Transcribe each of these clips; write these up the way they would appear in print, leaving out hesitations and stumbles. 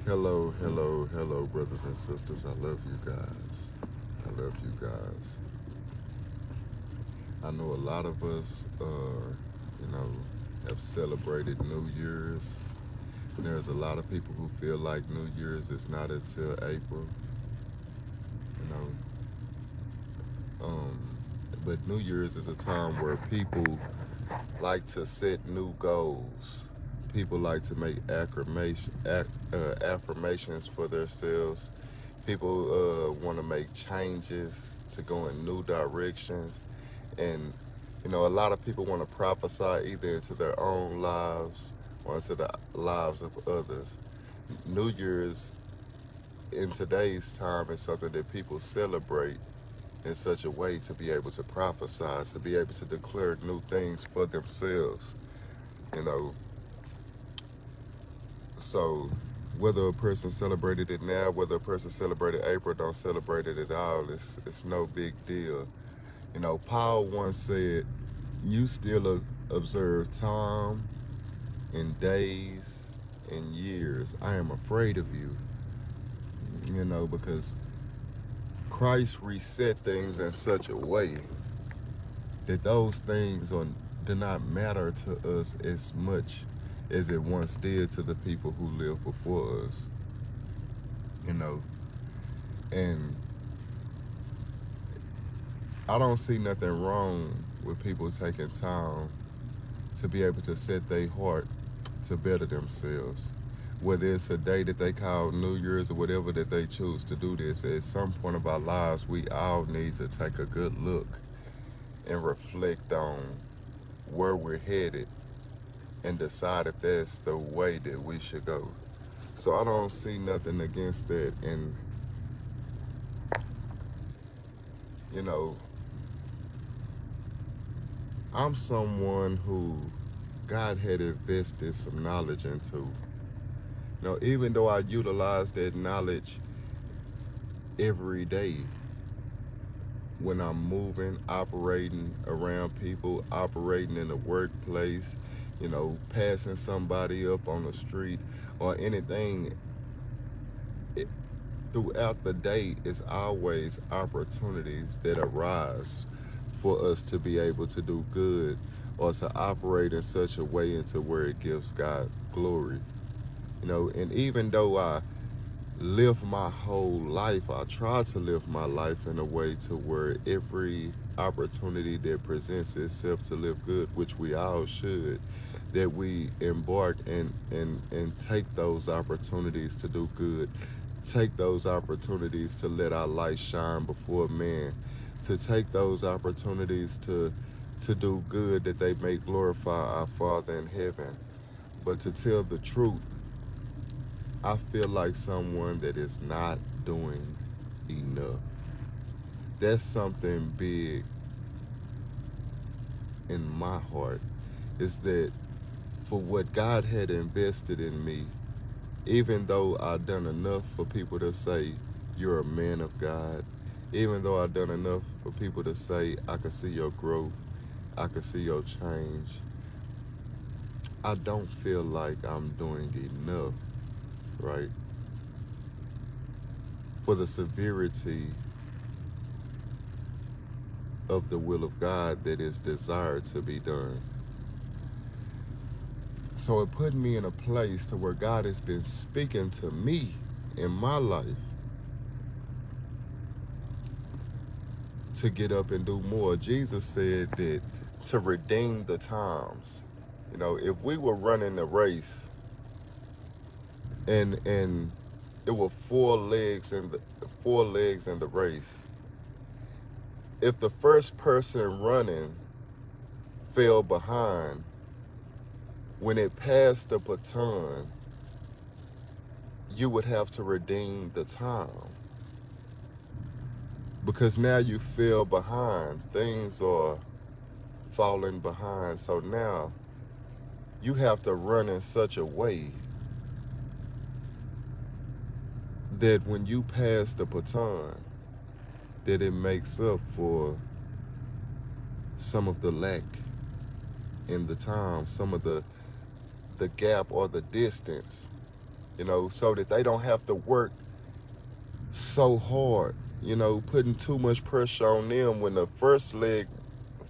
Hello, brothers and sisters. I love you guys. I love you guys. I know a lot of us, have celebrated New Year's. There's a lot of people who feel like New Year's is not until April, you know. But New Year's is a time where people like to set new goals. People like to make affirmations for themselves. People want to make changes to go in new directions. And, a lot of people want to prophesy either into their own lives or into the lives of others. New Year's in today's time is something that people celebrate in such a way to be able to prophesy, to be able to declare new things for themselves, you know. So whether a person celebrated it now, whether a person celebrated April, don't celebrate it at all, it's no big deal. Paul once said, you still observe time and days and years. I am afraid of you, because Christ reset things in such a way that those things do not matter to us as much as it once did to the people who lived before us. And I don't see nothing wrong with people taking time to be able to set their heart to better themselves. Whether it's a day that they call New Year's or whatever that they choose to do this, at some point of our lives, we all need to take a good look and reflect on where we're headed and decide if that's the way that we should go. So I don't see nothing against that. And, I'm someone who God had invested some knowledge into. Even though I utilize that knowledge every day when I'm moving, operating around people, operating in the workplace, passing somebody up on the street or anything, throughout the day is always opportunities that arise for us to be able to do good or to operate in such a way into where it gives God glory. And even though I live my whole life, I try to live my life in a way to where every opportunity that presents itself to live good, which we all should, that we embark and take those opportunities to do good, take those opportunities to let our light shine before men, to take those opportunities to do good that they may glorify our Father in heaven. But to tell the truth, I feel like someone that is not doing enough. That's something big in my heart, is that for what God had invested in me, even though I've done enough for people to say, you're a man of God, even though I've done enough for people to say, I can see your growth, I can see your change, I don't feel like I'm doing enough, right? For the severity of the will of God that is desired to be done. So it put me in a place to where God has been speaking to me in my life to get up and do more. Jesus said that to redeem the times. If we were running a race and it were four legs in the race, if the first person running fell behind, when it passed the baton, you would have to redeem the time. Because now you fell behind. Things are falling behind. So now you have to run in such a way that when you pass the baton, that it makes up for some of the lack in the time, some of the gap or the distance so that they don't have to work so hard, putting too much pressure on them. When the first leg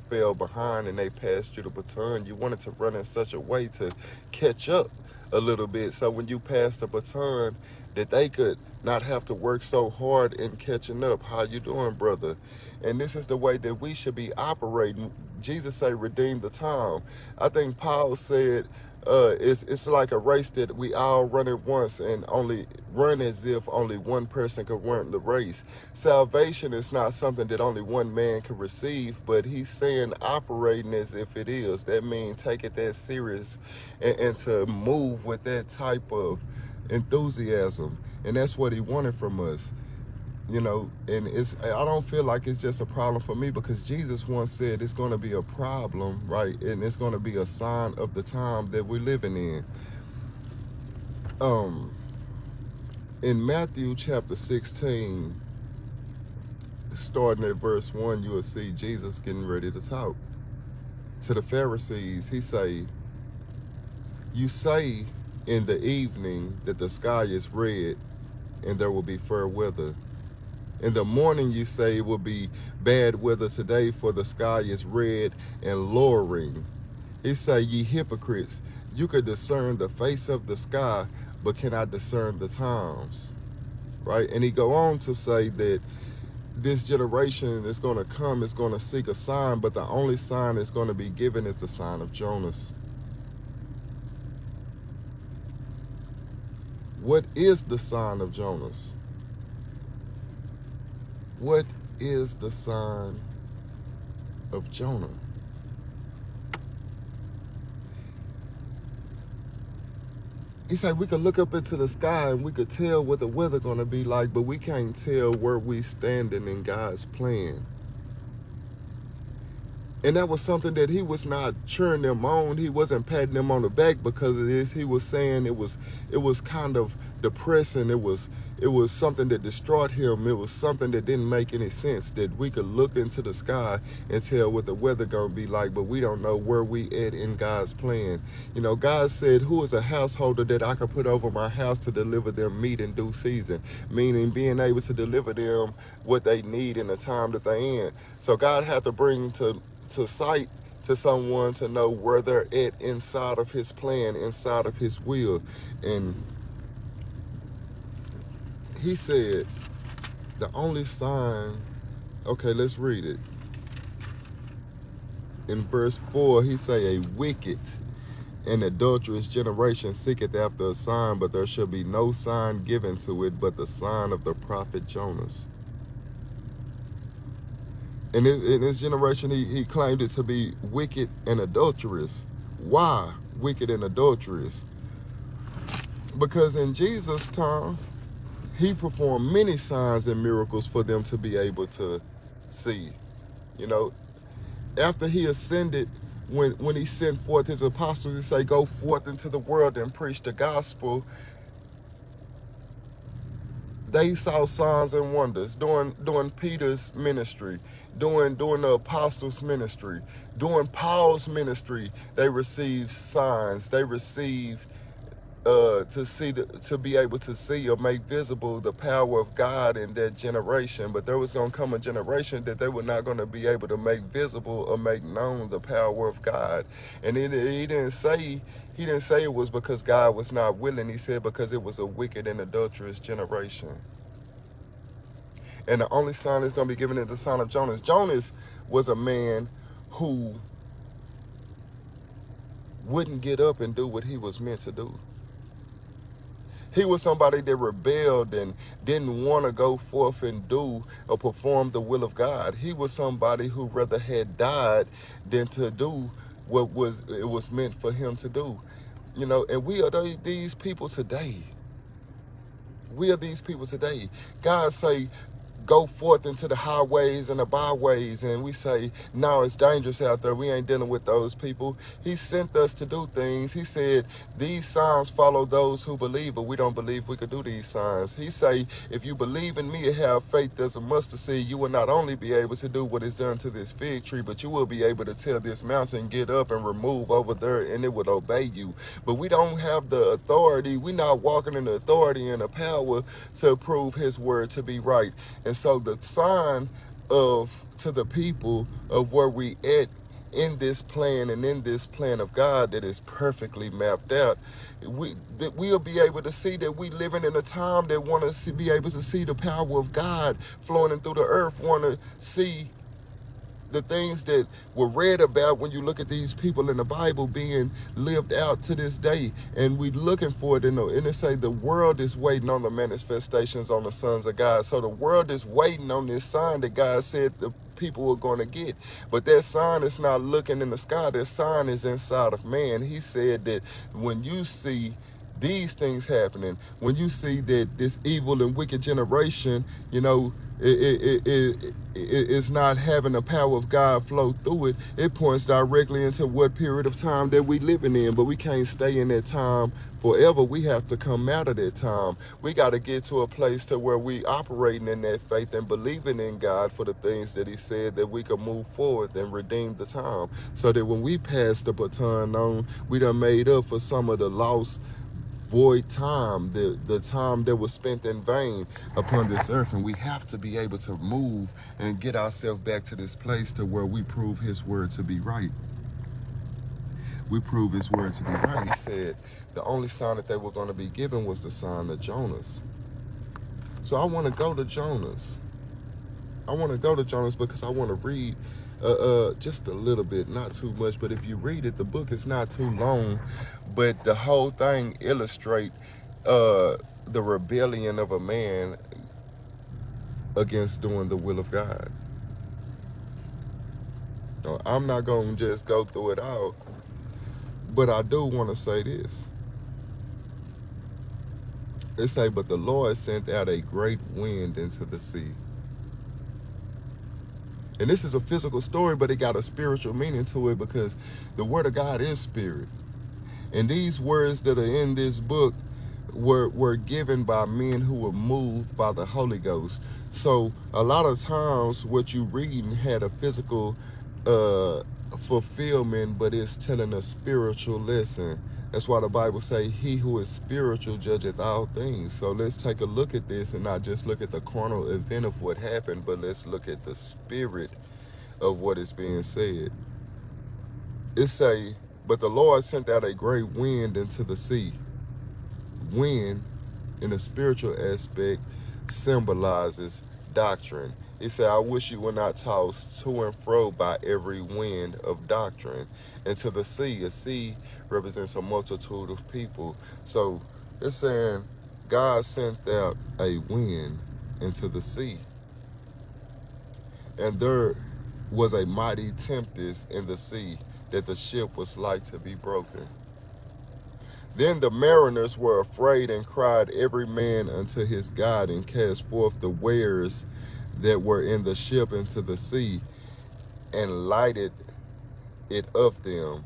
fell behind and they passed you the baton, you wanted to run in such a way to catch up a little bit, so when you pass the baton, that they could not have to work so hard in catching up. How you doing, brother? And this is the way that we should be operating. Jesus said, redeem the time. I think Paul said, it's like a race that we all run at once and only run as if only one person could run the race. Salvation is not something that only one man can receive, but he's saying operating as if it is. That means take it that serious and to move with that type of enthusiasm. And that's what he wanted from us. And I don't feel like it's just a problem for me, because Jesus once said it's going to be a problem, right? And it's going to be a sign of the time that we're living in. In Matthew chapter 16, starting at verse 1, you will see Jesus getting ready to talk to the Pharisees. He say, you say in the evening that the sky is red and there will be fair weather. In the morning you say it will be bad weather today, for the sky is red and lowering. He say, ye hypocrites, you could discern the face of the sky, but cannot discern the times. Right? And he go on to say that this generation is going to come, is going to seek a sign, but the only sign that's going to be given is the sign of Jonas. What is the sign of Jonas? What is the sign of Jonah? He said we could look up into the sky and we could tell what the weather going to be like, but we can't tell where we standing in God's plan. And that was something that he was not cheering them on. He wasn't patting them on the back because of this. He was saying it was kind of depressing. It was something that destroyed him. It was something that didn't make any sense, that we could look into the sky and tell what the weather gonna be like, but we don't know where we at in God's plan. God said, who is a householder that I could put over my house to deliver them meat in due season? Meaning being able to deliver them what they need in the time that they're in. So God had to bring to sight to someone to know where they're at inside of his plan, inside of his will. And he said the only sign, okay, let's read it. In verse 4, he say, a wicked and adulterous generation seeketh after a sign, but there shall be no sign given to it but the sign of the prophet Jonas. And in this generation, he claimed it to be wicked and adulterous. Why wicked and adulterous? Because in Jesus' time, he performed many signs and miracles for them to be able to see. After he ascended, when he sent forth his apostles, he say, go forth into the world and preach the gospel. They saw signs and wonders during Peter's ministry, during the apostles' ministry, during Paul's ministry. They received signs. They received to be able to see or make visible the power of God in that generation. But there was going to come a generation that they were not going to be able to make visible or make known the power of God. And he didn't say it was because God was not willing. He said because it was a wicked and adulterous generation. And the only sign that's going to be given is the sign of Jonas. Jonas was a man who wouldn't get up and do what he was meant to do. He was somebody that rebelled and didn't want to go forth and do or perform the will of God. He was somebody who rather had died than to do what it was meant for him to do. And we are these people today. We are these people today. God say, go forth into the highways and the byways and we say, no, it's dangerous out there, we ain't dealing with those people. He sent us to do things. He said, these signs follow those who believe, but we don't believe we could do these signs. He say, if you believe in me and have faith as a mustard seed, you will not only be able to do what is done to this fig tree, but you will be able to tell this mountain, get up and remove over there, and it will obey you. But we don't have the authority. We're not walking in the authority and the power to prove his word to be right. And so the sign to the people of where we at in this plan and in this plan of God that is perfectly mapped out, we'll be able to see that we living in a time that want to be able to see the power of God flowing through the earth, want to see the things that were read about when you look at these people in the Bible being lived out to this day. And we looking for it, and it say the world is waiting on the manifestations on the sons of God. So the world is waiting on this sign that God said the people were going to get. But that sign is not looking in the sky. That sign is inside of man. He said that when you see these things happening, when you see that this evil and wicked generation, it's not having the power of God flow through it, it points directly into what period of time that we living in. But we can't stay in that time forever. We have to come out of that time. We got to get to a place to where we operating in that faith and believing in God for the things that he said, that we can move forward and redeem the time, so that when we pass the baton on, we done made up for some of the lost void time, the time that was spent in vain upon this earth. And we have to be able to move and get ourselves back to this place to where we prove his word to be right. We prove his word to be right. He said the only sign that they were going to be given was the sign of Jonas. So I want to go to Jonas. Because I want to read just a little bit, not too much, but if you read it, the book is not too long, but the whole thing illustrate the rebellion of a man against doing the will of God. Now, I'm not going to just go through it all, but I do want to say this. It say, but the Lord sent out a great wind into the sea. And this is a physical story, but it got a spiritual meaning to it, because the word of God is spirit. And these words that are in this book were given by men who were moved by the Holy Ghost. So a lot of times what you reading had a physical fulfillment, but it's telling a spiritual lesson. That's why the Bible say, he who is spiritual judgeth all things. So let's take a look at this and not just look at the carnal event of what happened, but let's look at the spirit of what is being said. It say, but the Lord sent out a great wind into the sea. Wind, in a spiritual aspect, symbolizes doctrine. It said, I wish you were not tossed to and fro by every wind of doctrine into the sea. A sea represents a multitude of people. So it's saying God sent out a wind into the sea. And there was a mighty tempest in the sea, that the ship was like to be broken. Then the mariners were afraid and cried every man unto his God, and cast forth the wares that were in the ship into the sea, and lighted it of them.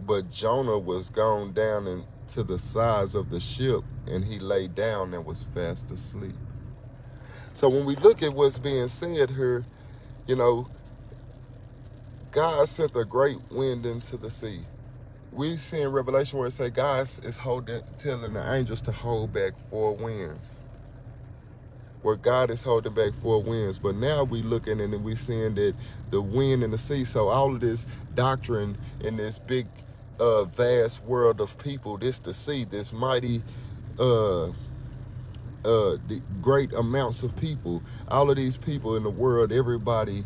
But Jonah was gone down into the sides of the ship, and he lay down and was fast asleep. So when we look at what's being said here, God sent a great wind into the sea. We see in Revelation where it say God is telling the angels to hold back 4 winds. Where God is holding back 4 winds. But now we looking and we seeing that the wind and the sea. So all of this doctrine in this big vast world of people, this the sea, this mighty the great amounts of people, all of these people in the world, everybody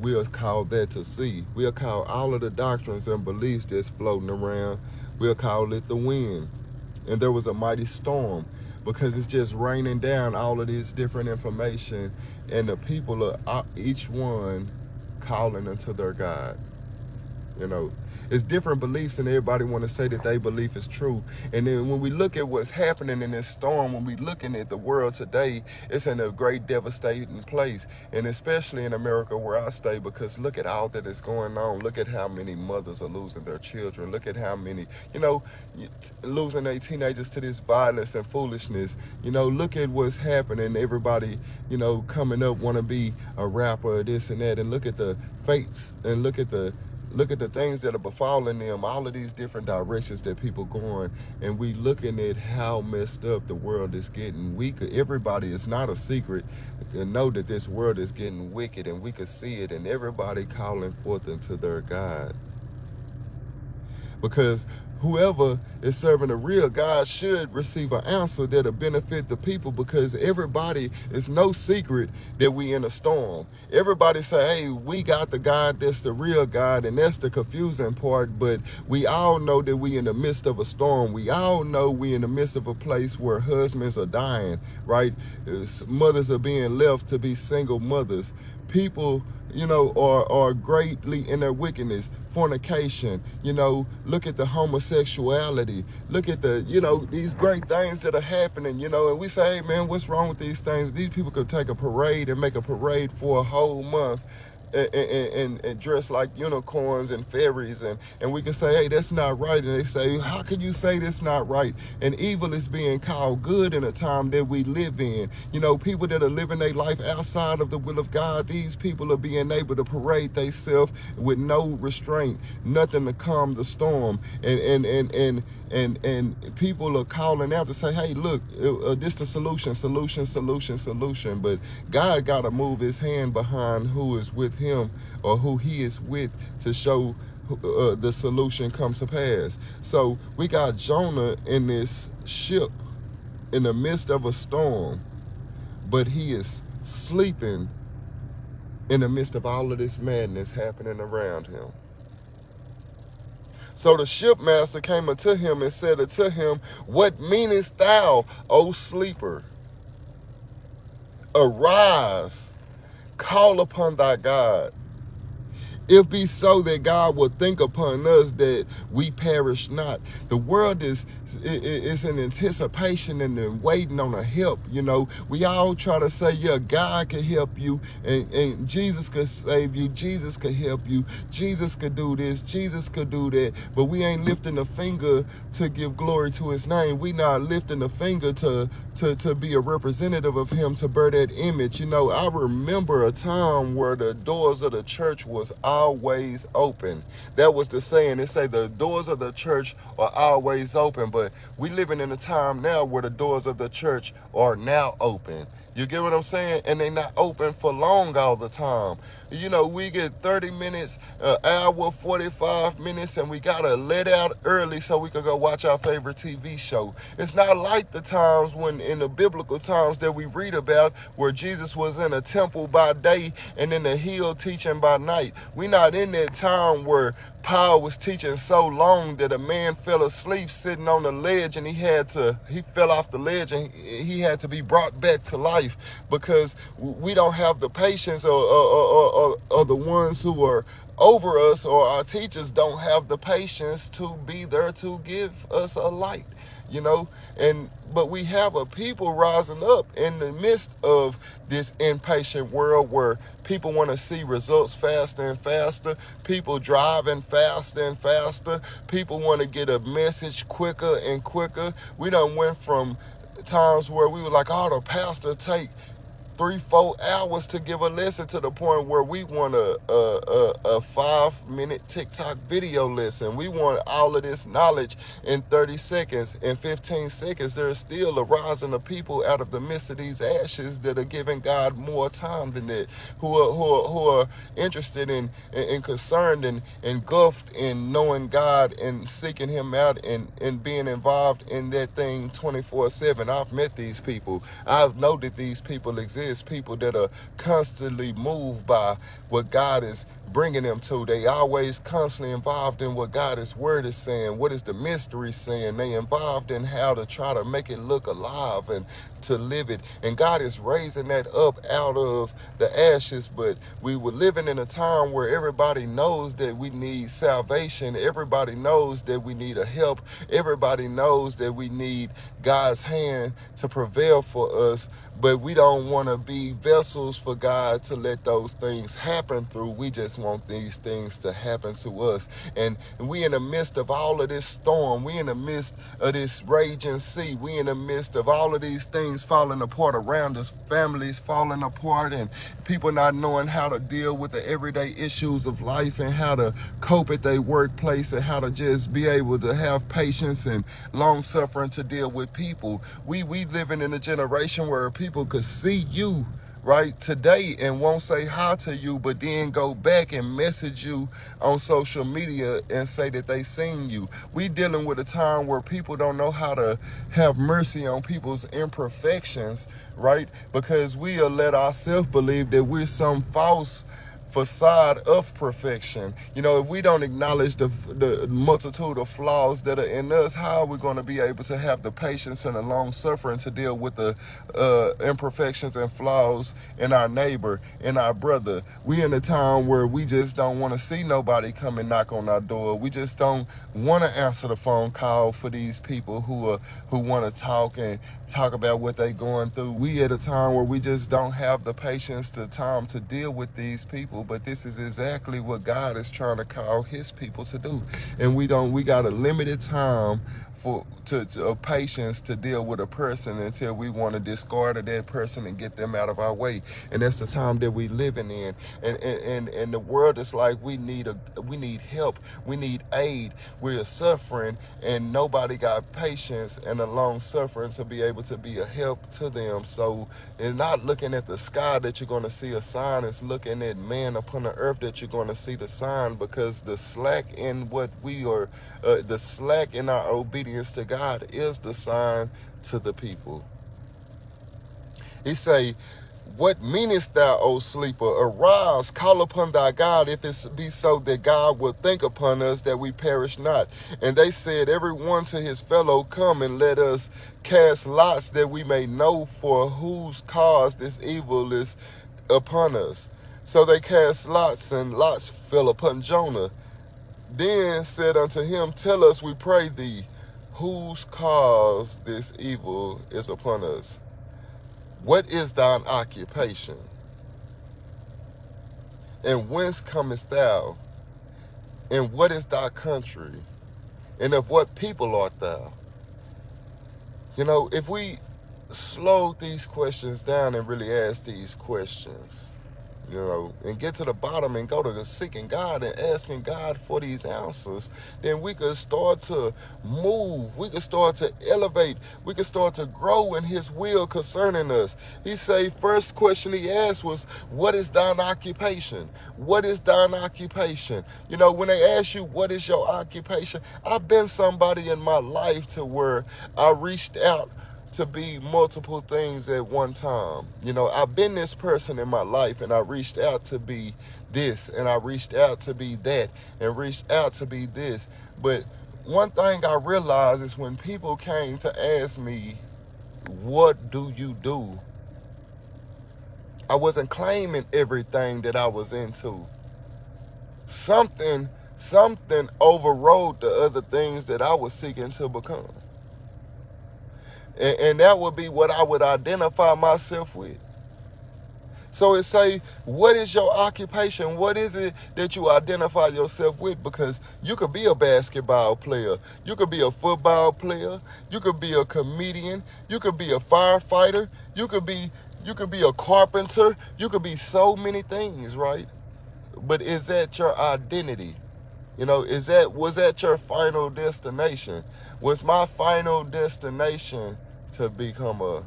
we'll call that to see. We'll call all of the doctrines and beliefs that's floating around, we'll call it the wind. And there was a mighty storm, because it's just raining down all of this different information, and the people are each one calling unto their God. You know, it's different beliefs, and everybody want to say that they belief is true. And then when we look at what's happening in this storm, when we looking at the world today, it's in a great devastating place, and especially in America where I stay, because look at all that is going on. Look at how many mothers are losing their children. Look at how many, losing their teenagers to this violence and foolishness. Look at what's happening. Everybody, coming up want to be a rapper, or this and that, and look at the fates, and look at the things that are befalling them, all of these different directions that people going, and we looking at how messed up the world is getting. Everybody, is not a secret to know that this world is getting wicked, and we can see it, and everybody calling forth unto their God. Because whoever is serving a real God should receive an answer that'll benefit the people, because everybody, it's no secret that we in a storm. Everybody say, hey, we got the God that's the real God, and that's the confusing part, but we all know that we in the midst of a storm. We all know we in the midst of a place where husbands are dying, right? Mothers are being left to be single mothers. People, are greatly in their wickedness, fornication, look at the homosexuality, look at the, these great things that are happening, and we say, hey man, what's wrong with these things? These people could take a parade and make a parade for a whole month, and dress like unicorns and fairies, and we can say, hey, that's not right. And they say, how can you say that's not right? And evil is being called good in a time that we live in. People that are living their life outside of the will of God, these people are being able to parade themselves with no restraint, nothing to calm the storm, and people are calling out to say, hey, look, this the solution, but God got to move his hand behind who is with him, or who he is with, to show the solution come to pass. So we got Jonah in this ship in the midst of a storm, but he is sleeping in the midst of all of this madness happening around him. So the shipmaster came unto him and said unto him, what meanest thou, O sleeper? Arise, call upon thy God. If be so that God will think upon us that we perish not. The world is in anticipation and in waiting on a help. We all try to say, yeah, God can help you, and Jesus could save you, Jesus could help you, Jesus could do this, Jesus could do that, but we ain't lifting a finger to give glory to his name. We not lifting a finger to be a representative of him, to bear that image. I remember a time where the doors of the church was always open. That was the saying. They say the doors of the church are always open, but we living in a time now where the doors of the church are now open. You get what I'm saying? And they not open for long all the time. We get 30 minutes, hour, 45 minutes, and we got to let out early so we can go watch our favorite TV show. It's not like the times when, in the biblical times that we read about, where Jesus was in a temple by day and in the hill teaching by night. We not in that time where Paul was teaching so long that a man fell asleep sitting on the ledge, and he fell off the ledge, and he had to be brought back to life, because we don't have the patience, or the ones who are over us, or our teachers don't have the patience to be there to give us a light, but we have a people rising up in the midst of this impatient world where people want to see results faster and faster, people driving faster and faster, people want to get a message quicker and quicker. We done went from times where we were like, oh, the pastor take 3-4 hours to give a lesson, to the point where we want a 5-minute TikTok video lesson. We want all of this knowledge in 30 seconds. In 15 seconds, there's still a rising of people out of the midst of these ashes that are giving God more time than that, who are interested in concerned and engulfed in knowing God and seeking him out and being involved in that thing 24/7. I've met these people. I've known that these people exist. People that are constantly moved by what God is bringing them to. They always constantly involved in what God's word is saying. What is the mystery saying? They involved in how to try to make it look alive and to live it. And God is raising that up out of the ashes. But we were living in a time where everybody knows that we need salvation. Everybody knows that we need a help. Everybody knows that we need God's hand to prevail for us. But we don't want to be vessels for God to let those things happen through. We just want these things to happen to us. And we in the midst of all of this storm. We in the midst of this raging sea. We in the midst of all of these things falling apart around us. Families falling apart and people not knowing how to deal with the everyday issues of life and how to cope at their workplace and how to just be able to have patience and long suffering to deal with people. We living in a generation where people could see you right today and won't say hi to you, but then go back and message you on social media and say that they seen you. We dealing with a time where people don't know how to have mercy on people's imperfections, right? Because we'll let ourselves believe that we're some false facade of perfection. You know, if we don't acknowledge the multitude of flaws that are in us, how are we going to be able to have the patience and the long suffering to deal with the imperfections and flaws in our neighbor, in our brother? We in a time where we just don't want to see nobody come and knock on our door. We just don't want to answer the phone call for these people who want to talk about what they going through. We at a time where we just don't have the patience, the time to deal with these people. But this is exactly what God is trying to call his people to do. And we got a limited time to patience to deal with a person until we want to discard that person and get them out of our way. And that's the time that we living in. And the world is like we need help, we need aid, we're suffering, and nobody got patience and a long suffering to be able to be a help to them. So it's not looking at the sky that you're going to see a sign, it's looking at man upon the earth that you're going to see the sign, because the slack in what we are, the slack in our obedience to God is the sign to the people. He say, what meanest thou, O sleeper? Arise, call upon thy God, if it be so that God will think upon us that we perish not. And they said, every one to his fellow, come and let us cast lots that we may know for whose cause this evil is upon us. So they cast lots, and lots fell upon Jonah. Then said unto him, tell us, we pray thee, whose cause this evil is upon us? What is thine occupation? And whence comest thou? And what is thy country? And of what people art thou? You know, if we slow these questions down and really ask these questions, you know, and get to the bottom and go to seeking God and asking God for these answers, then we could start to move. We could start to elevate. We could start to grow in his will concerning us. He say, first question he asked was, what is thine occupation? What is thine occupation? You know, when they ask you, what is your occupation? I've been somebody in my life to where I reached out to be multiple things at one time. You know, I've been this person in my life, and I reached out to be this, and I reached out to be that, and reached out to be this. But one thing I realized is when people came to ask me, what do you do? I wasn't claiming everything that I was into. Something overrode the other things that I was seeking to become. And that would be what I would identify myself with. So it say, what is your occupation? What is it that you identify yourself with? Because you could be a basketball player. You could be a football player. You could be a comedian. You could be a firefighter. You could be a carpenter. You could be so many things, right? But is that your identity? You know, was that your final destination? Was my final destination to become a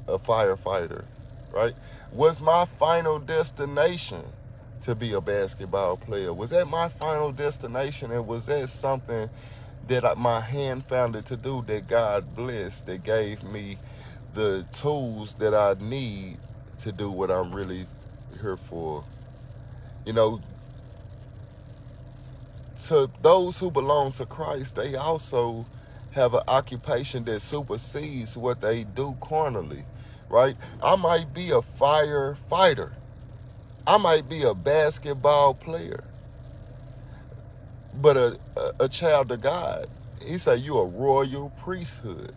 firefighter, right? Was my final destination to be a basketball player? Was that my final destination? And was that something that my hand found it to do, that God blessed, that gave me the tools that I need to do what I'm really here for? You know, to those who belong to Christ, they also have an occupation that supersedes what they do carnally, right? I might be a firefighter. I might be a basketball player, but a child of God. He said you a royal priesthood,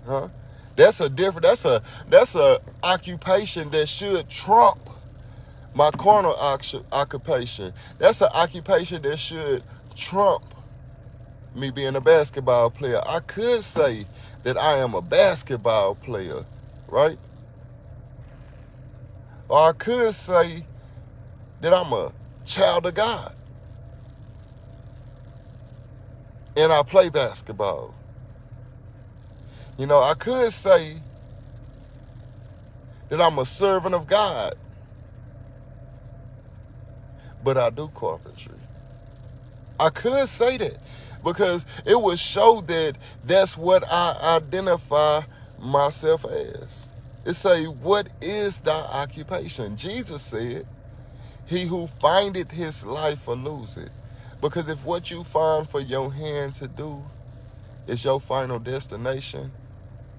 huh? That's a different. That's a occupation that should trump my carnal occupation. That's an occupation that should trump me being a basketball player. I could say that I am a basketball player, right? Or I could say that I'm a child of God and I play basketball. You know, I could say that I'm a servant of God, but I do carpentry. I could say that because it would show that that's what I identify myself as. It say, what is thy occupation? Jesus said, he who findeth his life will lose it. Because if what you find for your hand to do is your final destination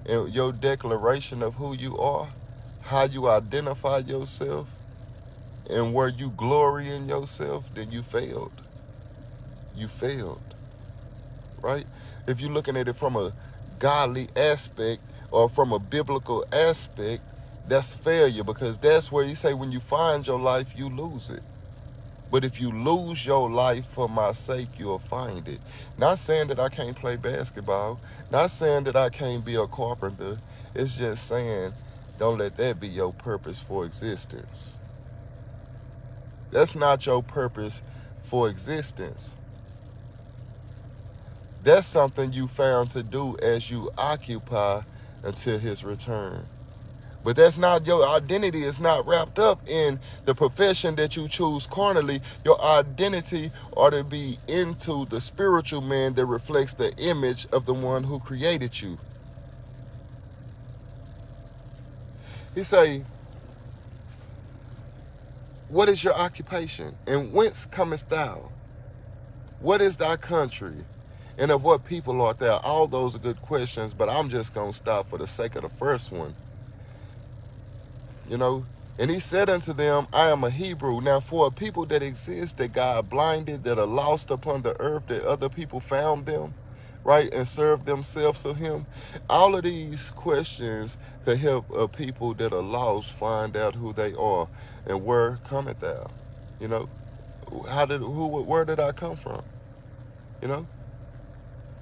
and your declaration of who you are, how you identify yourself, and where you glory in yourself, then you failed. You failed, right? If you're looking at it from a godly aspect or from a biblical aspect, that's failure, because that's where you say when you find your life, you lose it. But if you lose your life for my sake, you'll find it. Not saying that I can't play basketball. Not saying that I can't be a carpenter. It's just saying don't let that be your purpose for existence. That's not your purpose for existence. That's something you found to do as you occupy until his return. But that's not your identity. Is not wrapped up in the profession that you choose carnally. Your identity ought to be into the spiritual man that reflects the image of the one who created you. He say, what is your occupation? And whence comest thou? What is thy country? And of what people art thou? All those are good questions, but I'm just going to stop for the sake of the first one. You know, and he said unto them, I am a Hebrew. Now for a people that exist, that God blinded, that are lost upon the earth, that other people found them, right, and served themselves to him. All of these questions could help a people that are lost find out who they are and where cometh thou. You know, where did I come from? You know,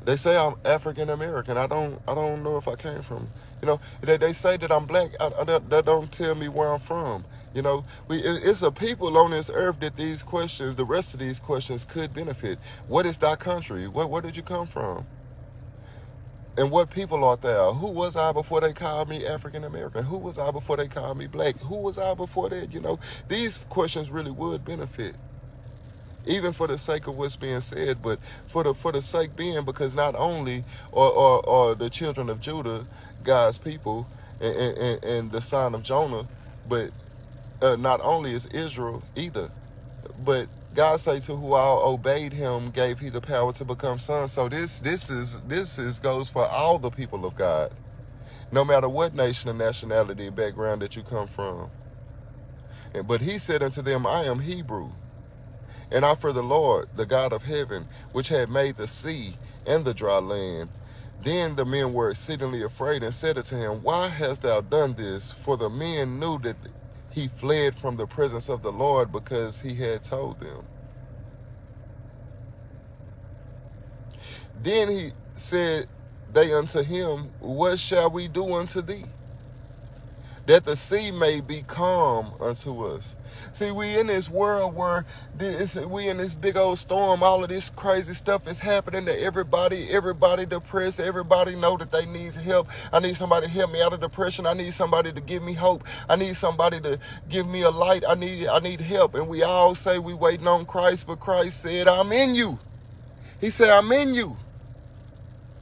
they say I'm African American. I don't know if I came from. You know, they say that I'm black. That don't tell me where I'm from. You know, it's a people on this earth that these questions, the rest of these questions, could benefit. What is thy country? Where did you come from? And what people art thou? Who was I before they called me African American? Who was I before they called me black? Who was I before that? You know, these questions really would benefit, even for the sake of what's being said, but for the sake being, because not only are the children of Judah God's people and the son of Jonah, but not only is Israel either, but God say to who all obeyed him gave he the power to become sons. So this is goes for all the people of God, no matter what nation and nationality and background that you come from. But he said unto them, I am Hebrew, and I fear the Lord, the God of heaven, which had made the sea and the dry land. Then the men were exceedingly afraid and said unto him, why hast thou done this? For the men knew that he fled from the presence of the Lord, because he had told them. Then he said they unto him, what shall we do unto thee, that the sea may be calm unto us? See, we in this world where we in this big old storm, all of this crazy stuff is happening to everybody depressed, everybody know that they need help. I need somebody to help me out of depression. I need somebody to give me hope. I need somebody to give me a light. I need help. And we all say we waiting on Christ, but Christ said, I'm in you. He said, I'm in you.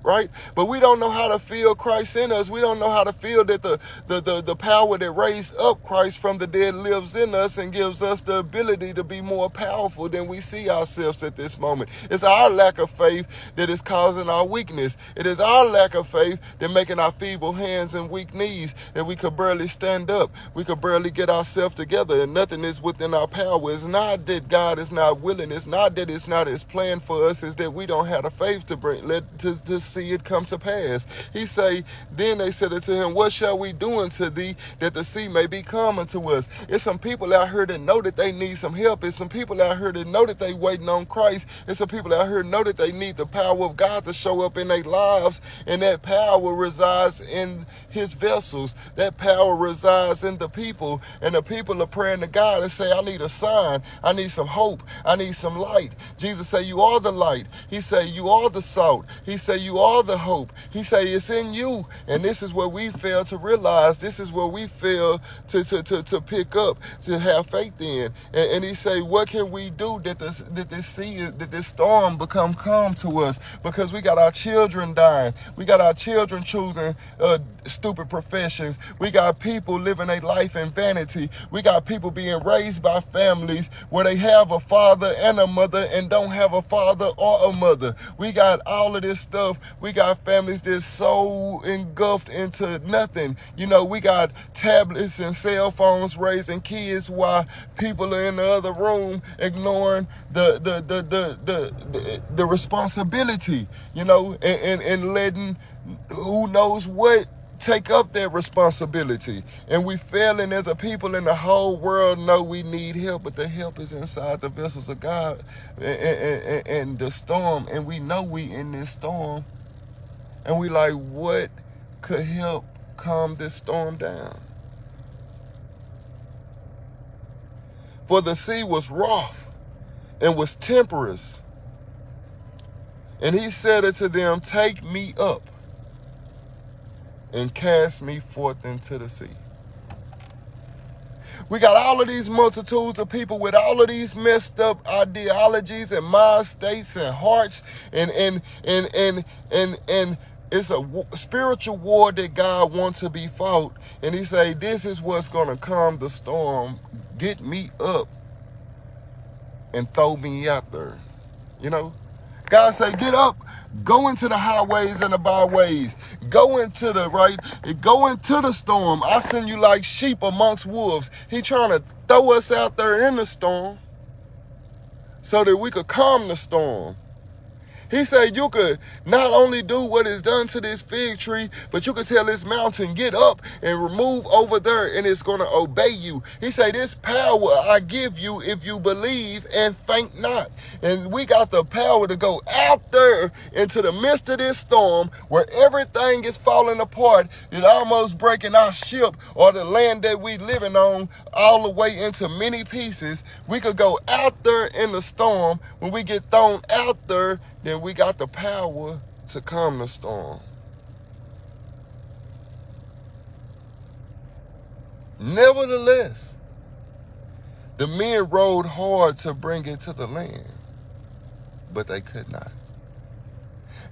right? But we don't know how to feel Christ in us. We don't know how to feel that the power that raised up Christ from the dead lives in us and gives us the ability to be more powerful than we see ourselves at this moment. It's our lack of faith that is causing our weakness. It is our lack of faith that making our feeble hands and weak knees that we could barely stand up. We could barely get ourselves together, and nothing is within our power. It's not that God is not willing. It's not that it's not his plan for us. It's that we don't have the faith to see it come to pass. He say, then they said unto him, what shall we do unto thee that the sea may be calm unto us? It's some people out here that know that they need some help. It's some people out here that know that they waiting on Christ. It's some people out here that know that they need the power of God to show up in their lives, and that power resides in his vessels. That power resides in the people, and the people are praying to God and say, I need a sign. I need some hope. I need some light. Jesus say, you are the light. He say, you are the salt. He say, you are the hope. He say, it's in you. And this is what we fail to realize. This is what we fail to pick up, to have faith in. And he say, what can we do that this storm become calm to us? Because we got our children dying. We got our children choosing stupid professions. We got people living a life in vanity. We got people being raised by families where they have a father and a mother and don't have a father or a mother. We got all of this stuff. We got families that's so engulfed into nothing. You know, we got tablets and cell phones raising kids while people are in the other room ignoring the responsibility, you know, and letting who knows what take up that responsibility. And we failing as a people, and the whole world know we need help, but the help is inside the vessels of God and the storm. And we know we in this storm, and we like, what could help calm this storm down? For the sea was wroth and was tempestuous. And he said unto them, take me up and cast me forth into the sea. We got all of these multitudes of people with all of these messed up ideologies and mind states and hearts, and it's a spiritual war that God wants to be fought. And he say, this is what's going to calm the storm. Get me up and throw me out there. You know? God say, get up, go into the highways and the byways, go into the storm. I send you like sheep amongst wolves. He trying to throw us out there in the storm so that we could calm the storm. He said you could not only do what is done to this fig tree, but you could tell this mountain, get up and remove over there, and it's going to obey you. He said, this power I give you if you believe and faint not. And we got the power to go out there into the midst of this storm where everything is falling apart. It's almost breaking our ship or the land that we living on all the way into many pieces. We could go out there in the storm. When we get thrown out there, then we got the power to calm the storm. Nevertheless, the men rowed hard to bring it to the land, but they could not.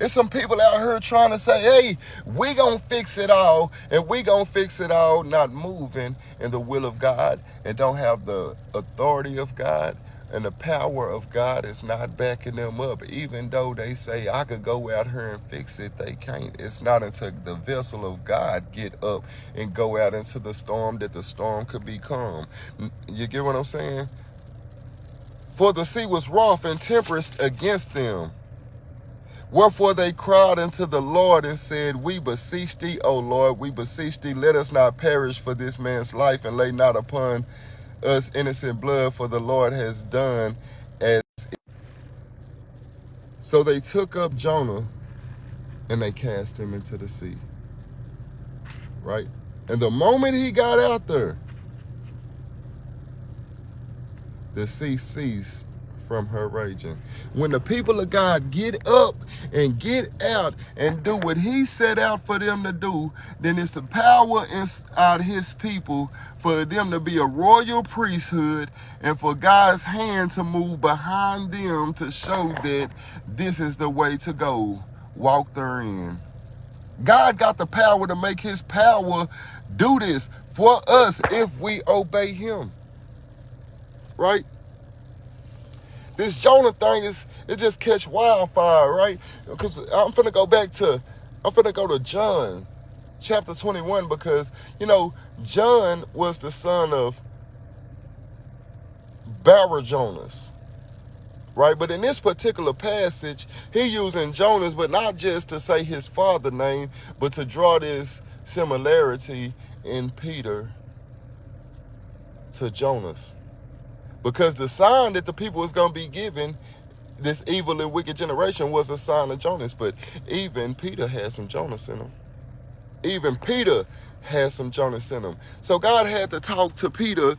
There's some people out here trying to say, hey, we gonna fix it all, and we gonna fix it all, not moving in the will of God and don't have the authority of God. And the power of God is not backing them up. Even though they say, I could go out here and fix it, they can't. It's not until the vessel of God get up and go out into the storm that the storm could be calm. You get what I'm saying? For the sea was wroth and tempestuous against them. Wherefore they cried unto the Lord and said, we beseech thee, O Lord, we beseech thee, let us not perish for this man's life, and lay not upon us innocent blood, for the Lord has done as it. So they took up Jonah and they cast him into the sea. Right? And the moment he got out there, the sea ceased from her raging. When the people of God get up and get out and do what he set out for them to do, then it's the power inside his people for them to be a royal priesthood and for God's hand to move behind them to show that this is the way to go. walk therein. God got the power to make his power do this for us if we obey him. Right? This Jonah thing it just catch wildfire, right? Because I'm finna go to John chapter 21 because, John was the son of Bar-Jonas, right? But in this particular passage, he using Jonas, but not just to say his father name, but to draw this similarity in Peter to Jonas. Because the sign that the people was going to be given, this evil and wicked generation, was a sign of Jonas. But even Peter had some Jonas in him. Even Peter had some Jonas in him. So God had to talk to Peter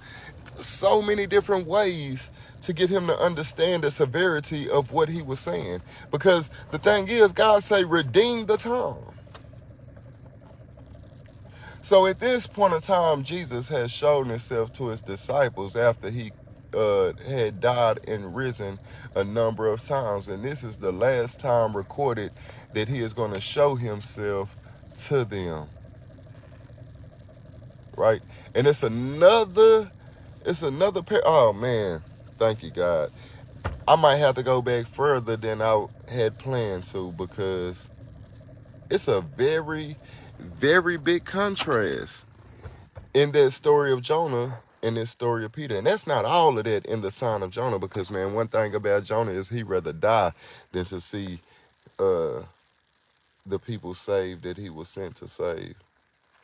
so many different ways to get him to understand the severity of what he was saying. Because the thing is, God say, redeem the time. So at this point in time, Jesus has shown himself to his disciples after he had died and risen a number of times. And this is the last time recorded that he is going to show himself to them. Right? And it's another oh man, thank you, God. I might have to go back further than I had planned to, because it's a very, very big contrast in that story of Jonah and this story of Peter. And that's not all of that in the sign of Jonah, because, man, one thing about Jonah is he rather die than to see the people saved that he was sent to save.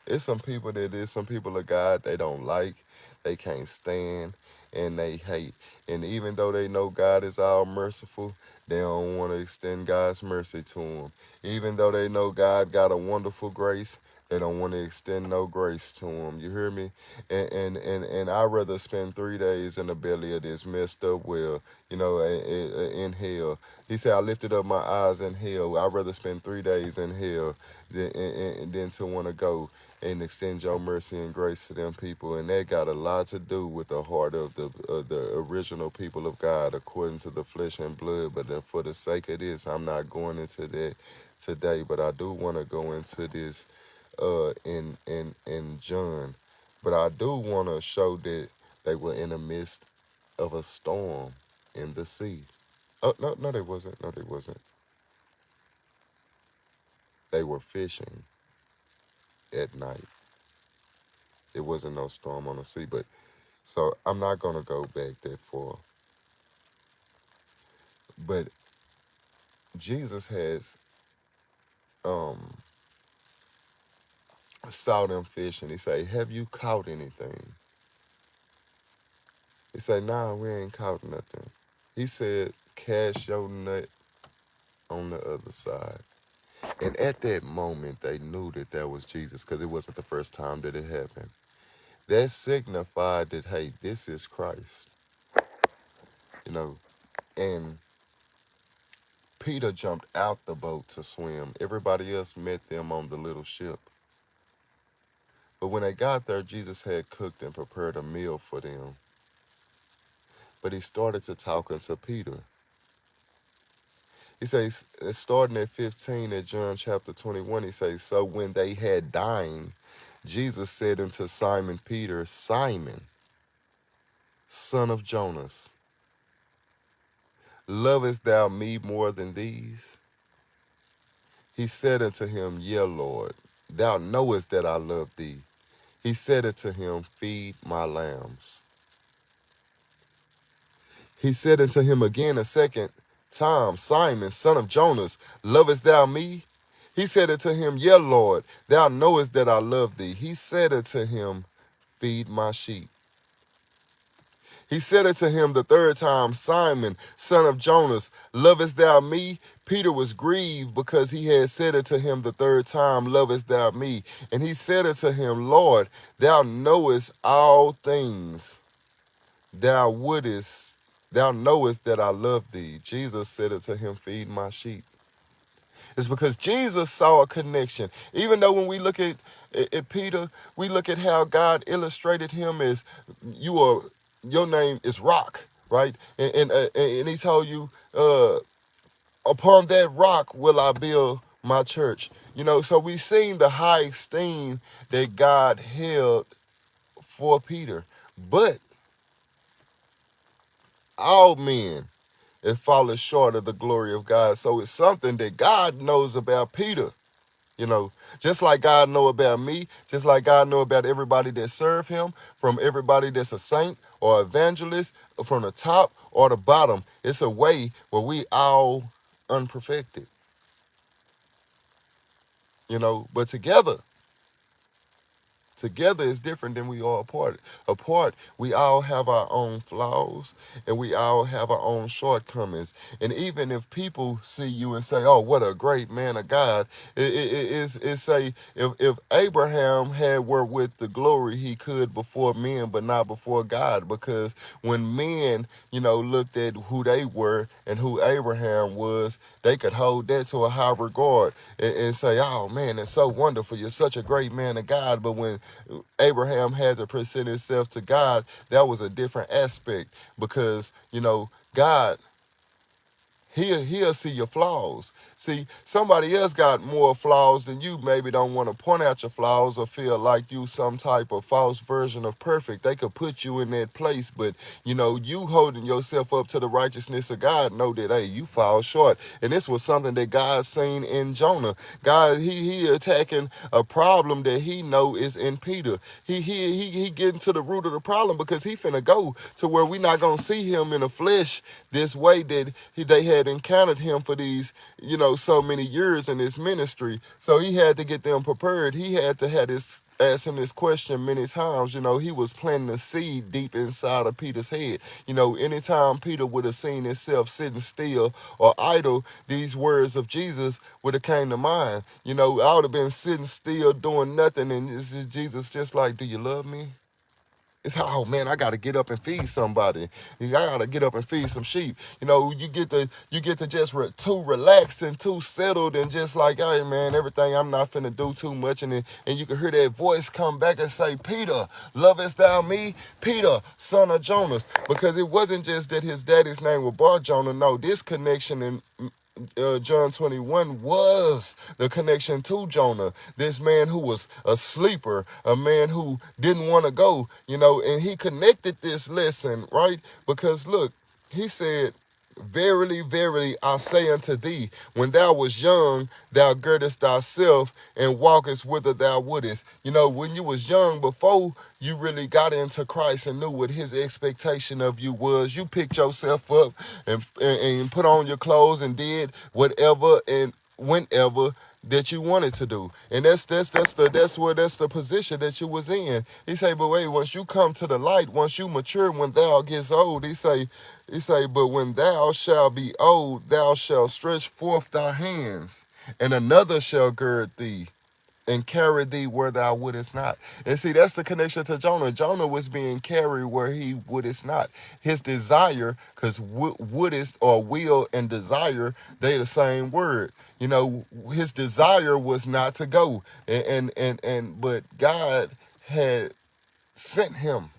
It's some people of God they don't like, they can't stand, and they hate. And even though they know God is all merciful, they don't want to extend God's mercy to them. Even though they know God got a wonderful grace, they don't want to extend no grace to them. You hear me? And I'd rather spend 3 days in the belly of this messed up well, in hell. He said, I lifted up my eyes in hell. I'd rather spend 3 days in hell than to want to go and extend your mercy and grace to them people. And that got a lot to do with the heart of the original people of God according to the flesh and blood. But for the sake of this, I'm not going into that today. But I do want to go into this in John. But I do want to show that they were in the midst of a storm in the sea. Oh, no, they wasn't. No, they wasn't. They were fishing at night. It wasn't no storm on the sea, but so I'm not gonna go back that far. But Jesus has saw them fish, and he say, have you caught anything? He say, nah, we ain't caught nothing. He said, cast your net on the other side. And at that moment, they knew that was Jesus, because it wasn't the first time that it happened. That signified that, hey, this is Christ. And Peter jumped out the boat to swim. Everybody else met them on the little ship. But when they got there, Jesus had cooked and prepared a meal for them. But he started to talking to Peter. He says, starting at 15 at John chapter 21, he says, so when they had dined, Jesus said unto Simon Peter, Simon, son of Jonas, lovest thou me more than these? He said unto him, yea, Lord, thou knowest that I love thee. He said unto him, feed my lambs. He said unto him again a second time, Simon, son of Jonas, lovest thou me? He said unto him, yea, Lord, thou knowest that I love thee. He said unto him, feed my sheep. He said unto him the third time, Simon, son of Jonas, lovest thou me? Peter was grieved because he had said unto him the third time, lovest thou me? And he said unto him, Lord, thou knowest all things. Thou knowest that I love thee. Jesus said unto him, feed my sheep. It's because Jesus saw a connection. Even though when we look at Peter, we look at how God illustrated him as your name is Rock, right? And he told you, Upon that rock will I build my church. So we seen the high esteem that God held for Peter. But all men have fallen short of the glory of God. So it's something that God knows about Peter. Just like God know about me, just like God know about everybody that serve him, from everybody that's a saint or evangelist, from the top or the bottom. It's a way where we all unperfected, but together is different than we are apart. Apart, we all have our own flaws and we all have our own shortcomings. And even if people see you and say, "Oh, what a great man of God," it say if Abraham had were with the glory he could before men, but not before God, because when men, looked at who they were and who Abraham was, they could hold that to a high regard and say, "Oh man, it's so wonderful. You're such a great man of God." But when Abraham had to present himself to God, that was a different aspect because, God, he'll see your flaws. See, somebody else got more flaws than you, maybe don't want to point out your flaws or feel like you some type of false version of perfect. They could put you in that place, but you holding yourself up to the righteousness of God, know that, hey, you fall short. And this was something that God seen in Jonah. God, he attacking a problem that he know is in Peter. He getting to the root of the problem because he finna go to where we not gonna see him in the flesh this way that they had encountered him for these, so many years in his ministry. So he had to get them prepared. He had to have this ask him this question many times. He was planting a seed deep inside of Peter's head. Anytime Peter would have seen himself sitting still or idle, these words of Jesus would have came to mind. I would have been sitting still doing nothing, and Jesus just like, "Do you love me?" It's, "Oh man, I gotta get up and feed somebody. I gotta get up and feed some sheep." You get to just too relaxed and too settled and just like, "Hey man, everything I'm not finna do too much," and you can hear that voice come back and say, "Peter, lovest thou me? Peter, son of Jonas," because it wasn't just that his daddy's name was Bar Jonah. No, this connection in John 21 was the connection to Jonah, this man who was a sleeper, a man who didn't want to go, and he connected this lesson, right? Because look, he said, "Verily, verily, I say unto thee, when thou was young, thou girdest thyself and walkest whither thou wouldest." When you was young, before you really got into Christ and knew what his expectation of you was, you picked yourself up and put on your clothes and did whatever and whenever that you wanted to do. And that's the position that you was in. He say, but wait, once you come to the light, once you mature, when thou gets old, he say, but when thou shalt be old, thou shalt stretch forth thy hands, and another shall gird thee and carry thee where thou wouldest not. And see, that's the connection to Jonah. Jonah was being carried where he wouldest not. His desire, because wouldest or will and desire, they the same word. His desire was not to go. But God had sent him,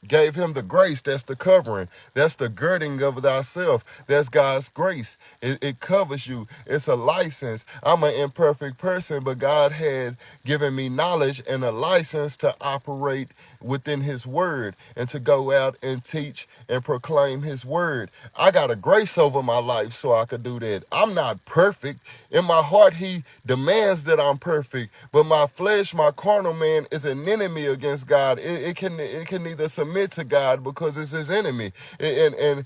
gave him the grace. That's the covering. That's the girding of thyself. That's God's grace. It covers you. It's a license. I'm an imperfect person, but God had given me knowledge and a license to operate within his word and to go out and teach and proclaim his word. I got a grace over my life so I could do that. I'm not perfect. In my heart, he demands that I'm perfect, but my flesh, my carnal man, is an enemy against God. It can neither submit to God because it's his enemy. And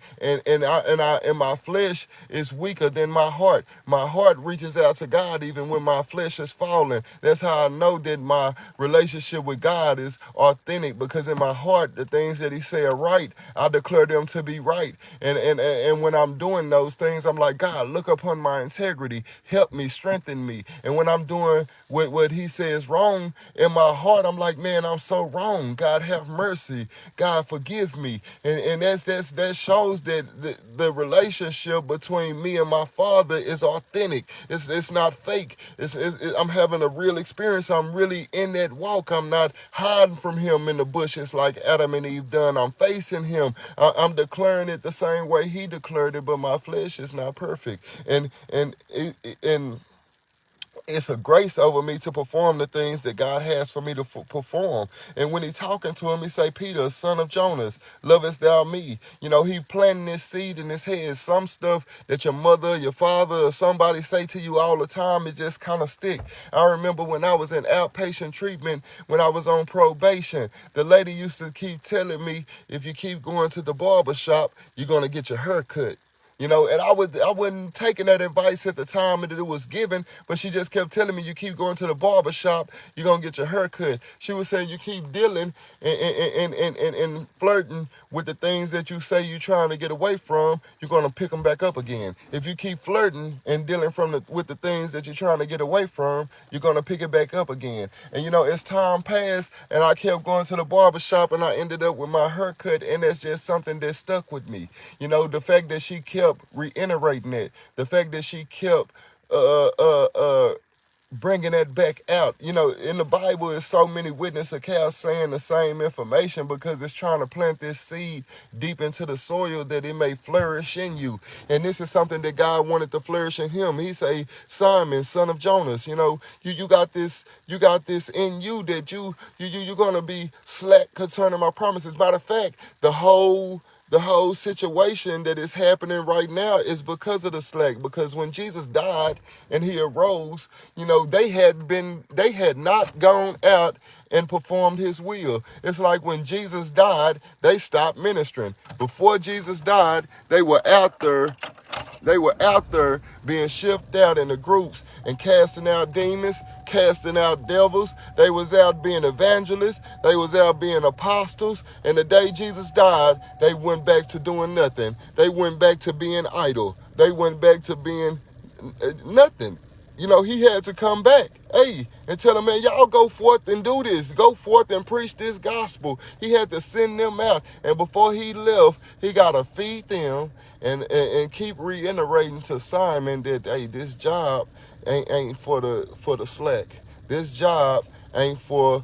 my flesh is weaker than my heart. My heart reaches out to God even when my flesh is falling. That's how I know that my relationship with God is authentic, because in my heart, the things that he say are right, I declare them to be right. And when I'm doing those things, I'm like, God, look upon my integrity, help me, strengthen me. And when I'm doing what he says wrong, in my heart, I'm like, man, I'm so wrong. God, have mercy. God, forgive me. And that shows that the relationship between me and my Father is authentic. It's not fake. I'm having a real experience. I'm really in that walk. I'm not hiding from him in the bushes like Adam and Eve done. I'm facing him. I'm declaring it the same way he declared it, but my flesh is not perfect. And it's a grace over me to perform the things that God has for me to perform. And when he talking to him, he say, Peter, son of Jonas, lovest thou me? You know, he planting this seed in his head. Some stuff that your mother, your father, or somebody say to you all the time, it just kind of stick. I remember when I was in outpatient treatment, when I was on probation, the lady used to keep telling me, if you keep going to the barber shop, you're going to get your hair cut. You know, and I wasn't taking that advice at the time that it was given, but she just kept telling me, you keep going to the barber shop, you're going to get your hair cut. She was saying, you keep dealing and flirting with the things that you say you're trying to get away from, you're going to pick them back up again. If you keep flirting and dealing with the things that you're trying to get away from, you're going to pick it back up again. And, you know, as time passed and I kept going to the barber shop and I ended up with my hair cut, and that's just something that stuck with me. You know, the fact that she kept reiterating it, the fact that she kept bringing that back out. You know, in the Bible, there's so many witness accounts saying the same information because it's trying to plant this seed deep into the soil that it may flourish in you. And this is something that God wanted to flourish in him. He say, Simon, son of Jonas, you know, you got this in you that you're gonna be slack concerning my promises. Matter of fact, the whole situation that is happening right now is because of the slack. Because when Jesus died and he arose, you know, they had not gone out and performed his will. It's like when Jesus died, they stopped ministering. Before Jesus died, they were out there being shipped out into groups and casting out demons, casting out devils. They was out being evangelists. They was out being apostles. And the day Jesus died, they went back to doing nothing. They went back to being idle. They went back to being nothing. You know, he had to come back, and tell them, man, y'all go forth and do this. Go forth and preach this gospel. He had to send them out. And before he left, he got to feed them and keep reiterating to Simon that, this job ain't for the slack. This job ain't for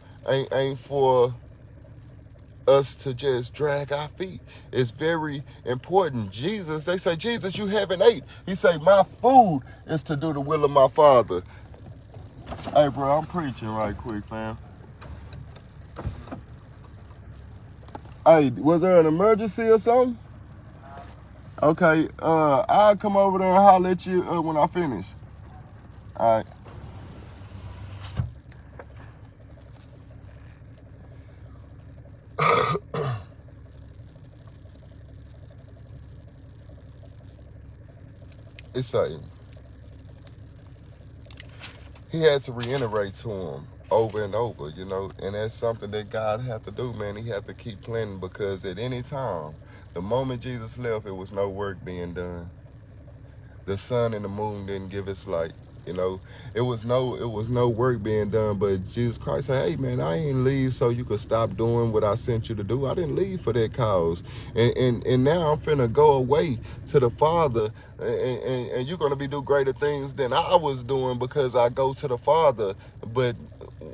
us to just drag our feet. It's very important. Jesus, they say, Jesus, you haven't ate. He say, my food is to do the will of my Father. Hey, bro, I'm preaching right quick, fam. Hey, was there an emergency or something? Okay, I'll come over there and holler at you when I finish. All right. It's Satan. He had to reiterate to him over and over, you know, and that's something that God had to do, man. He had to keep planning, because at any time, the moment Jesus left, it was no work being done. The sun and the moon didn't give its light. You know, it was no work being done, but Jesus Christ said, hey man, I ain't leave so you could stop doing what I sent you to do. I didn't leave for that cause. And now I'm finna go away to the Father, and you're gonna be do greater things than I was doing, because I go to the Father. But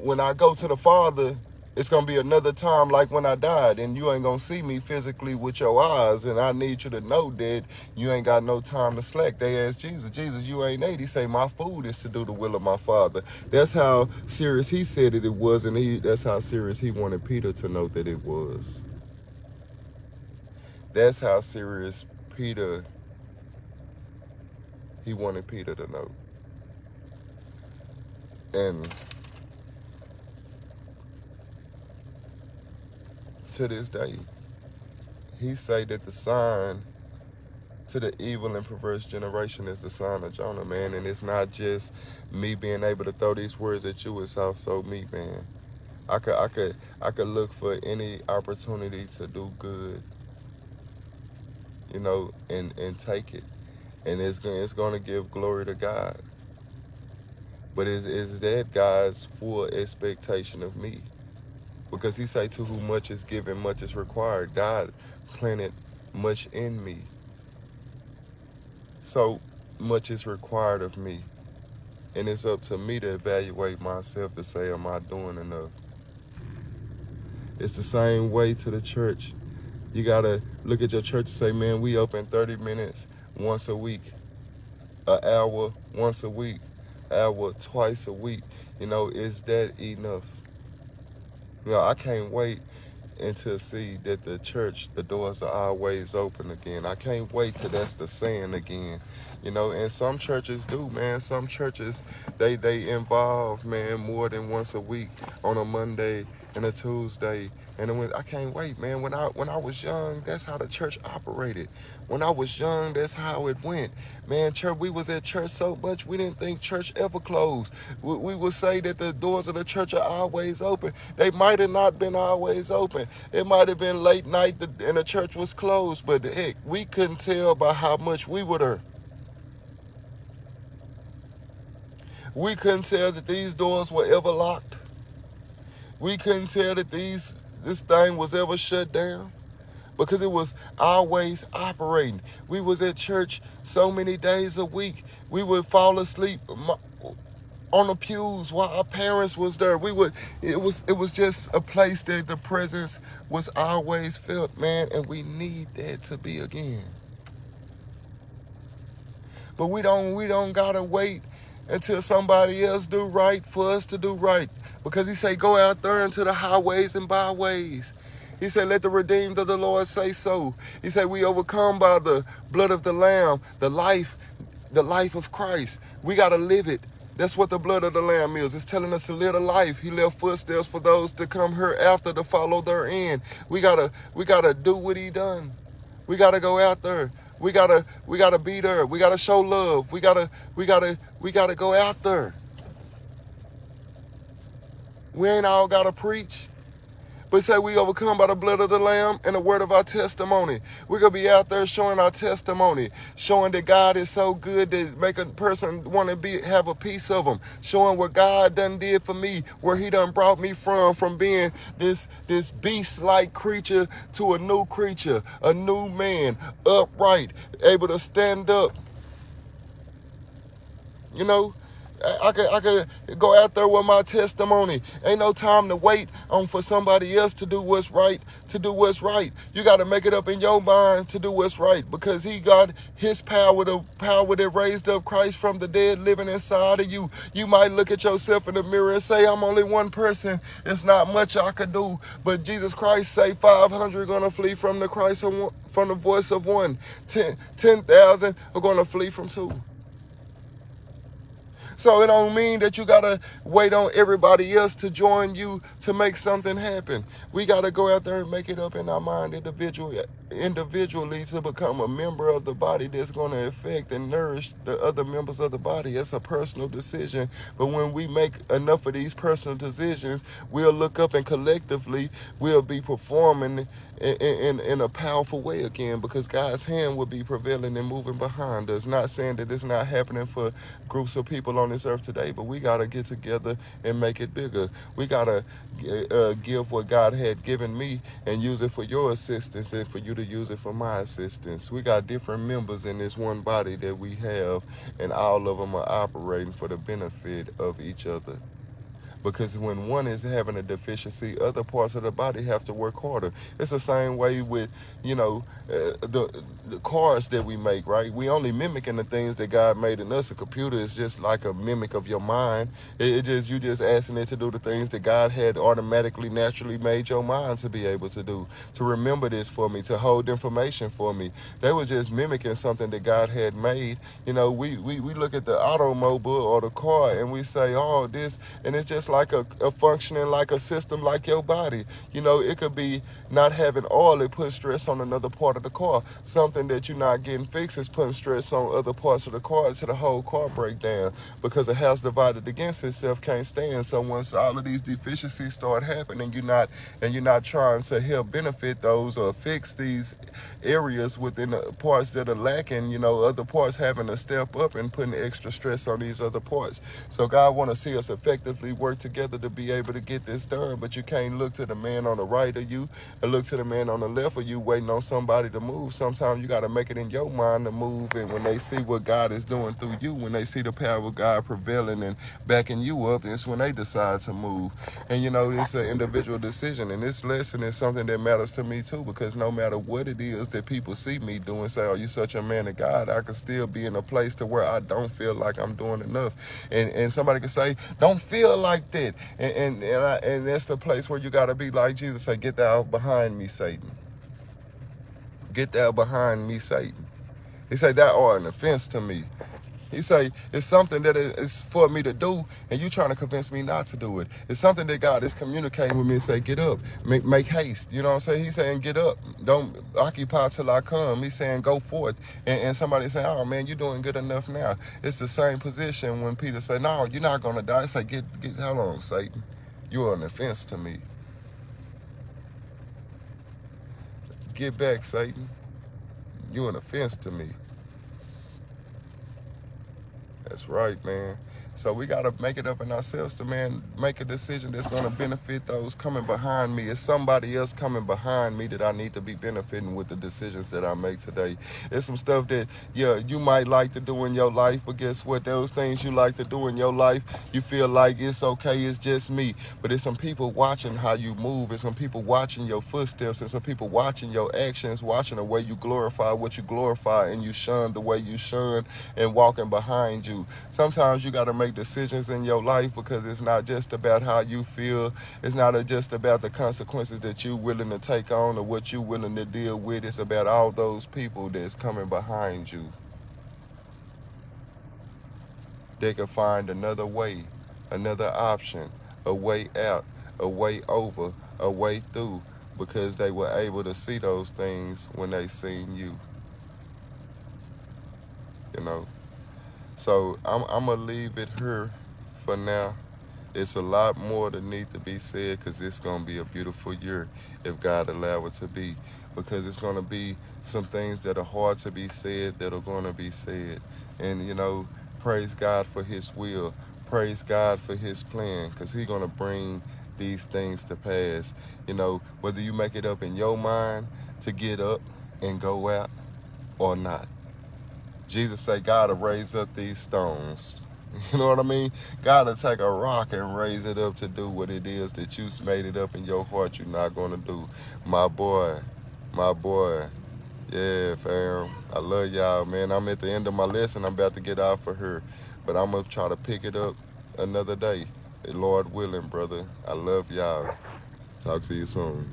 when I go to the Father, it's going to be another time like when I died, and you ain't going to see me physically with your eyes. And I need you to know that you ain't got no time to slack. They asked Jesus, you ain't ate. He say, my food is to do the will of my Father. That's how serious he said it was, and that's how serious he wanted Peter to know that it was. That's how serious he wanted Peter to know. And to this day, he say that the sign to the evil and perverse generation is the sign of Jonah, man. And it's not just me being able to throw these words at you, it's also me, man. I could look for any opportunity to do good, you know, and take it. And it's going to give glory to God. But is that God's full expectation of me? Because he say, to whom much is given, much is required. God planted much in me. So much is required of me. And it's up to me to evaluate myself to say, am I doing enough? It's the same way to the church. You got to look at your church and say, man, we open 30 minutes once a week, an hour once a week, hour twice a week. Is that enough? I can't wait until see that the church, the doors are always open again. I can't wait till that's the saying again. And some churches do, man. Some churches, they involve, man, more than once a week on a Monday and a Tuesday. And I can't wait, man. When I was young, that's how the church operated. When I was young, that's how it went. Man, church, we was at church so much, we didn't think church ever closed. We would say that the doors of the church are always open. They might have not been always open. It might have been late night and the church was closed. But heck, we couldn't tell by how much we were there. We couldn't tell that these doors were ever locked. We couldn't tell that this thing was ever shut down, because it was always operating. We was at church so many days a week. We would fall asleep on the pews while our parents was there. It was just a place that the presence was always felt, man, and we need that to be again. But we don't gotta wait until somebody else do right for us to do right. Because he say, go out there into the highways and byways. He said, let the redeemed of the Lord say so. He said, we overcome by the blood of the Lamb, the life of Christ. We got to live it. That's what the blood of the Lamb is. It's telling us to live a life. He left footsteps for those to come hereafter to follow therein. We gotta do what he done. We gotta go out there. We gotta be there. We gotta show love. We gotta go out there. We ain't all gotta preach. But say we overcome by the blood of the Lamb and the word of our testimony. We're going to be out there showing our testimony, showing that God is so good that make a person want to have a piece of him, showing what God done did for me, where he done brought me from being this beast-like creature to a new creature, a new man, upright, able to stand up. I could go out there with my testimony. Ain't no time to wait for somebody else to do what's right. You got to make it up in your mind to do what's right, because he got his power, the power that raised up Christ from the dead, living inside of you. You might look at yourself in the mirror and say, I'm only one person. It's not much I could do. But Jesus Christ say 500 are going to flee from the voice of one. 10,000 are going to flee from two. So it don't mean that you got to wait on everybody else to join you to make something happen. We got to go out there and make it up in our mind individually to become a member of the body that's going to affect and nourish the other members of the body. It's a personal decision. But when we make enough of these personal decisions, we'll look up and collectively we'll be performing in a powerful way again, because God's hand will be prevailing and moving behind us. Not saying that it's not happening for groups of people on this earth today, but we got to get together and make it bigger. We got to give what God had given me and use it for your assistance and for you to use it for my assistance. We got different members in this one body that we have, and all of them are operating for the benefit of each other. Because when one is having a deficiency, other parts of the body have to work harder. It's the same way with, the cars that we make, right? We only mimicking the things that God made in us. A computer is just like a mimic of your mind. You just asking it to do the things that God had automatically, naturally made your mind to be able to do. To remember this for me, to hold information for me. They were just mimicking something that God had made. We look at the automobile or the car and we say, oh, this, and it's just like a functioning like a system like your body. It could be not having oil, it puts stress on another part of the car. Something that you're not getting fixed is putting stress on other parts of the car to the whole car break down, because a house divided against itself can't stand. So once all of these deficiencies start happening, you're not trying to help benefit those or fix these areas within the parts that are lacking, other parts having to step up and putting extra stress on these other parts. So God want to see us effectively work work together to be able to get this done. But you can't look to the man on the right of you and look to the man on the left of you waiting on somebody to move. Sometimes you got to make it in your mind to move. And when they see what God is doing through you, when they see the power of God prevailing and backing you up, it's when they decide to move. And it's an individual decision. And this lesson is something that matters to me too, because no matter what it is that people see me doing, say, "Oh, you such a man of God," I can still be in a place to where I don't feel like I'm doing enough. And somebody can say, "Don't feel like that." And that's the place where you got to be like Jesus, say, "Get thou behind me, Satan. Get thou behind me, Satan." He said, "Thou art an offense to me." He say, "It's something that is for me to do, and you trying to convince me not to do it. It's something that God is communicating with me and say, get up, make haste." You know what I'm saying? He's saying, "Get up. Don't occupy till I come." He's saying, "Go forth." And somebody say, "Oh, man, you're doing good enough now." It's the same position when Peter said, "No, you're not going to die." It's like, hold on, Satan. You're an offense to me. Get back, Satan. You're an offense to me. That's right, man. So we got to make it up in ourselves to, man, make a decision that's going to benefit those coming behind me. It's somebody else coming behind me that I need to be benefiting with the decisions that I make today. It's some stuff that, yeah, you might like to do in your life, but guess what? Those things you like to do in your life, you feel like it's okay, it's just me. But it's some people watching how you move. It's some people watching your footsteps. It's some people watching your actions, watching the way you glorify what you glorify, and you shun the way you shun, and walking behind you. Sometimes you got to make decisions in your life because it's not just about how you feel. It's not just about the consequences that you're willing to take on or what you're willing to deal with. It's about all those people that's coming behind you. They can find another way, another option, a way out, a way over, a way through, because they were able to see those things when they seen you. So I'm going to leave it here for now. It's a lot more that need to be said, because it's going to be a beautiful year if God allow it to be, because it's going to be some things that are hard to be said that are going to be said. And, praise God for his will. Praise God for his plan, because he's going to bring these things to pass. Whether you make it up in your mind to get up and go out or not. Jesus said, "God will raise up these stones." You know what I mean? God will take a rock and raise it up to do what it is that you made it up in your heart you're not going to do. My boy. Yeah, fam. I love y'all, man. I'm at the end of my lesson. I'm about to get out for her. But I'm going to try to pick it up another day. Lord willing, brother. I love y'all. Talk to you soon.